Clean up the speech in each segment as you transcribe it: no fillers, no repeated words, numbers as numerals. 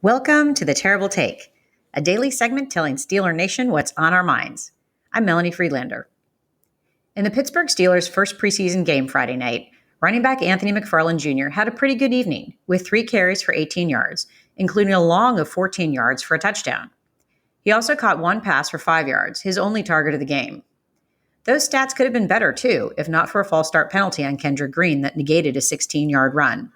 Welcome to The Terrible Take, a daily segment telling Steeler Nation what's on our minds. I'm Melanie Friedlander. In the Pittsburgh Steelers' first preseason game Friday night, running back Anthony McFarland Jr. had a pretty good evening with 3 carries for 18 yards, including a long of 14 yards for a touchdown. He also caught 1 pass for 5 yards, his only target of the game. Those stats could have been better, too, if not for a false start penalty on Kendrick Green that negated a 16-yard run.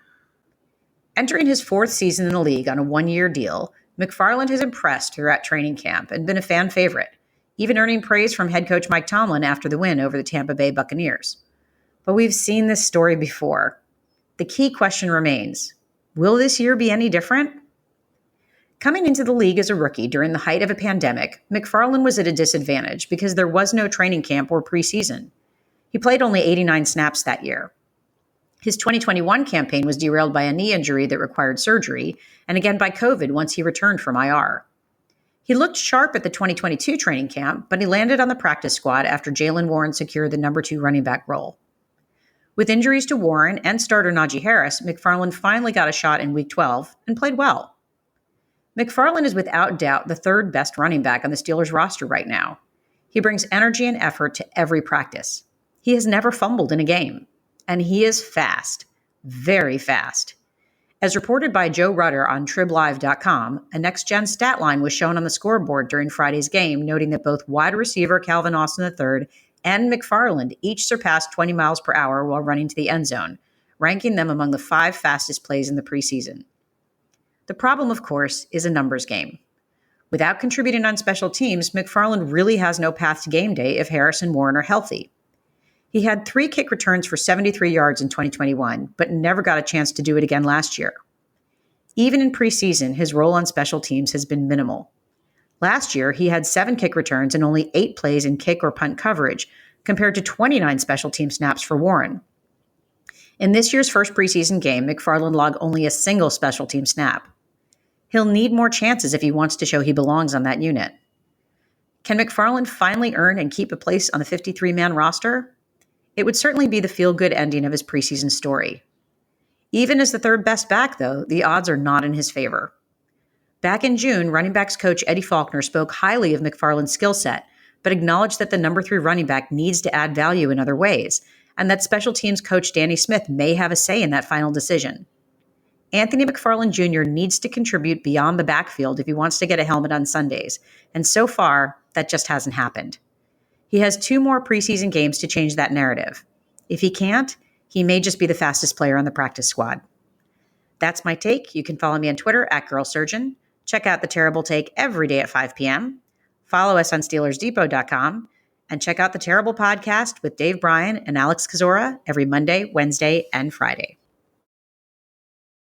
Entering his 4th season in the league on a 1-year deal, McFarland has impressed throughout training camp and been a fan favorite, even earning praise from head coach Mike Tomlin after the win over the Tampa Bay Buccaneers. But we've seen this story before. The key question remains, will this year be any different? Coming into the league as a rookie during the height of a pandemic, McFarland was at a disadvantage because there was no training camp or preseason. He played only 89 snaps that year. His 2021 campaign was derailed by a knee injury that required surgery, and again by COVID once he returned from IR. He looked sharp at the 2022 training camp, but he landed on the practice squad after Jaylen Warren secured the number 2 running back role. With injuries to Warren and starter Najee Harris, McFarland finally got a shot in Week 12 and played well. McFarland is without doubt the 3rd best running back on the Steelers roster right now. He brings energy and effort to every practice. He has never fumbled in a game. And he is fast, very fast. As reported by Joe Rutter on TribLive.com, a next-gen stat line was shown on the scoreboard during Friday's game, noting that both wide receiver Calvin Austin III and McFarland each surpassed 20 miles per hour while running to the end zone, ranking them among the 5 fastest plays in the preseason. The problem, of course, is a numbers game. Without contributing on special teams, McFarland really has no path to game day if Harris and Warren are healthy. He had 3 kick returns for 73 yards in 2021, but never got a chance to do it again last year. Even in preseason, his role on special teams has been minimal. Last year, he had 7 kick returns and only 8 plays in kick or punt coverage, compared to 29 special team snaps for Warren. In this year's first preseason game, McFarland logged only a single special team snap. He'll need more chances if he wants to show he belongs on that unit. Can McFarland finally earn and keep a place on the 53-man roster? It would certainly be the feel-good ending of his preseason story. Even as the 3rd best back, though, the odds are not in his favor. Back in June, running backs coach Eddie Faulkner spoke highly of McFarland's skill set, but acknowledged that the number 3 running back needs to add value in other ways, and that special teams coach Danny Smith may have a say in that final decision. Anthony McFarland Jr. needs to contribute beyond the backfield if he wants to get a helmet on Sundays, and so far, that just hasn't happened. He has 2 more preseason games to change that narrative. If he can't, he may just be the fastest player on the practice squad. That's my take. You can follow me on Twitter @GirlSurgeon. Check out The Terrible Take every day at 5 p.m. Follow us on SteelersDepot.com. And check out The Terrible Podcast with Dave Bryan and Alex Kozora every Monday, Wednesday, and Friday.